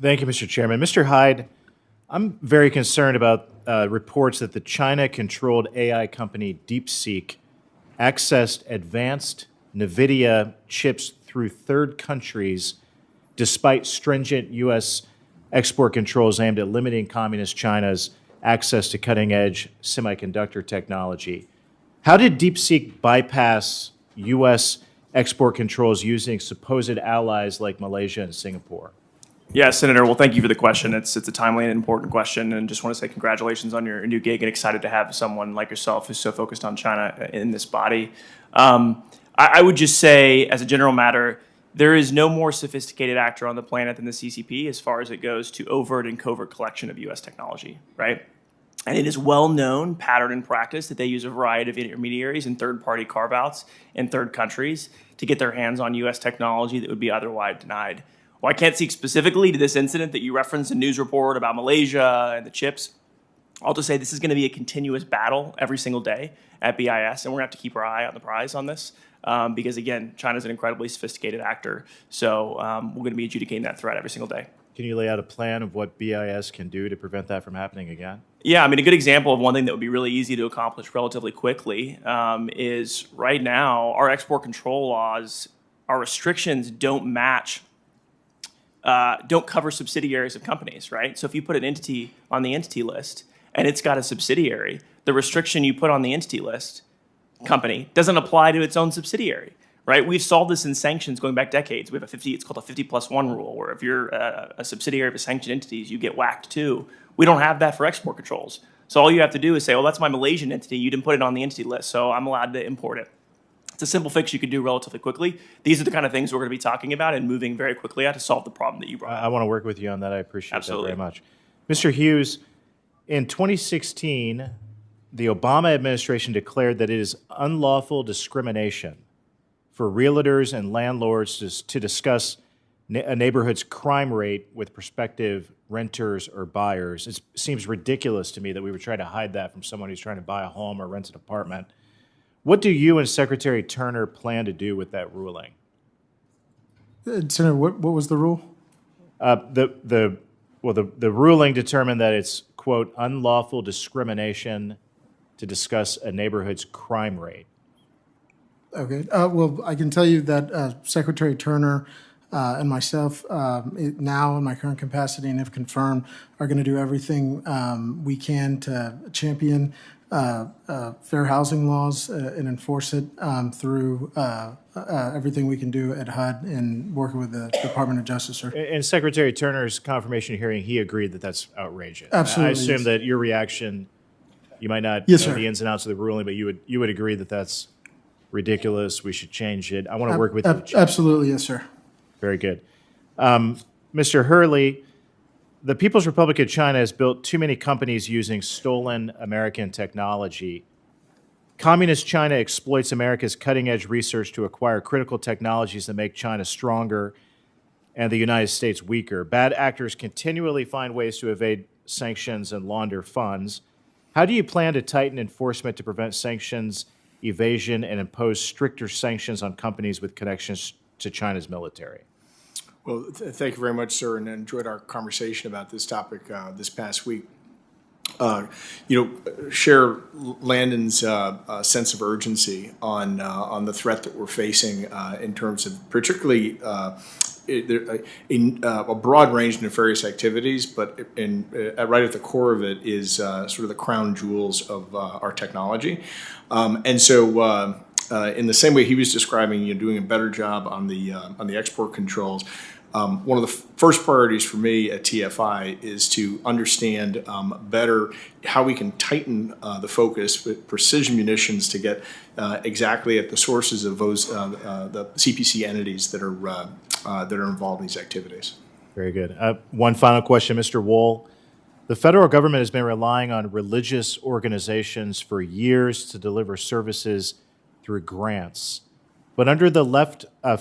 Thank you, Mr. Chairman. Mr. Hyde, I'm very concerned about reports that the China-controlled AI company DeepSeek accessed advanced NVIDIA chips through third countries despite stringent U.S. export controls aimed at limiting Communist China's access to cutting-edge semiconductor technology. How did DeepSeek bypass U.S. export controls using supposed allies like Malaysia and Singapore? Yeah, Senator. Well, thank you for the question. It's a timely and important question, and just want to say congratulations on your new gig, and excited to have someone like yourself who's so focused on China in this body. I would just say, as a general matter, there is no more sophisticated actor on the planet than the CCP as far as it goes to overt and covert collection of U.S. technology, right? And it is well known, pattern and practice, that they use a variety of intermediaries and third-party carve-outs in third countries to get their hands on U.S. technology that would be otherwise denied. Well, I can't speak specifically to this incident that you referenced, a news report about Malaysia and the chips. I'll just say this is going to be a continuous battle every single day at BIS, and we're going to have to keep our eye on the prize on this because, again, China's an incredibly sophisticated actor. So we're going to be adjudicating that threat every single day. Can you lay out a plan of what BIS can do to prevent that from happening again? Yeah, I mean, a good example of one thing that would be really easy to accomplish relatively quickly is right now our export control laws, our restrictions don't cover subsidiaries of companies, right? So if you put an entity on the entity list and it's got a subsidiary, the restriction you put on the entity list company doesn't apply to its own subsidiary, right? We've solved this in sanctions going back decades. We have it's called a 50+1 rule, where if you're a subsidiary of a sanctioned entities, you get whacked too. We don't have that for export controls. So all you have to do is say, well, that's my Malaysian entity. You didn't put it on the entity list, so I'm allowed to import it. It's a simple fix you can do relatively quickly. These are the kind of things we're going to be talking about and moving very quickly at to solve the problem that you brought up. I want to work with you on that. I appreciate Absolutely. that very much. Mr. Hughes, in 2016, the Obama administration declared that it is unlawful discrimination for realtors and landlords to discuss a neighborhood's crime rate with prospective renters or buyers. It seems ridiculous to me that we would try to hide that from someone who's trying to buy a home or rent an apartment. What do you and Secretary Turner plan to do with that ruling? Senator, what was the rule? The ruling determined that it's, quote, unlawful discrimination to discuss a neighborhood's crime rate. Okay. Well, I can tell you that Secretary Turner and myself, now in my current capacity and if confirmed, are going to do everything we can to champion fair housing laws and enforce it through everything we can do at HUD and working with the Department of Justice. Sir. In Secretary Turner's confirmation hearing, he agreed that that's outrageous. Absolutely. I assume that your reaction, you might not Yes, know sir. the ins and outs of the ruling, but you would agree that that's ridiculous. We should change it. I want to work with you. Absolutely, yes, sir. Very good. Mr. Hurley, the People's Republic of China has built too many companies using stolen American technology. Communist China exploits America's cutting-edge research to acquire critical technologies that make China stronger and the United States weaker. Bad actors continually find ways to evade sanctions and launder funds. How do you plan to tighten enforcement to prevent sanctions evasion and impose stricter sanctions on companies with connections to China's military? Well, thank you very much, sir, and I enjoyed our conversation about this topic this past week. Share Landon's sense of urgency on the threat that we're facing in terms of particularly a broad range of nefarious activities, but right at the core of it is sort of the crown jewels of our technology. In the same way he was describing, doing a better job on the export controls. One of the first priorities for me at TFI is to understand better how we can tighten the focus with precision munitions to get exactly at the sources of those the CPC entities that are involved in these activities. Very good. One final question, Mr. Wohl. The federal government has been relying on religious organizations for years to deliver services through grants. But under the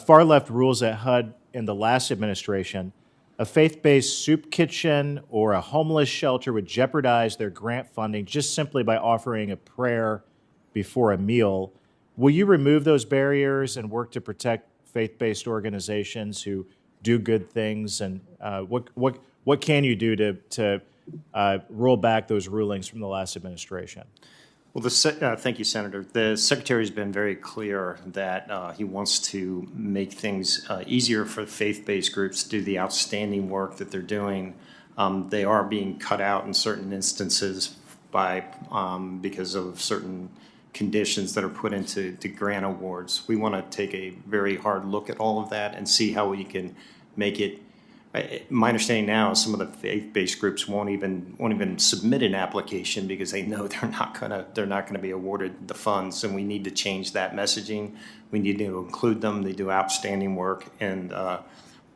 far left rules at HUD in the last administration, a faith-based soup kitchen or a homeless shelter would jeopardize their grant funding just simply by offering a prayer before a meal. Will you remove those barriers and work to protect faith-based organizations who do good things, and what can you do to roll back those rulings from the last administration? Well, thank you, Senator. The Secretary has been very clear that he wants to make things easier for faith-based groups to do the outstanding work that they're doing. They are being cut out in certain instances because of certain conditions that are put into grant awards. We want to take a very hard look at all of that and see how we can make it. My understanding now is some of the faith-based groups won't even submit an application because they know they're not gonna be awarded the funds, and we need to change that messaging. We need to include them. They do outstanding work, and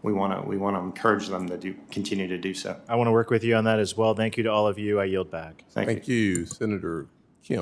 we want to encourage them to continue to do so. I want to work with you on that as well. Thank you to all of you. I yield back. Thank you. Thank you, Senator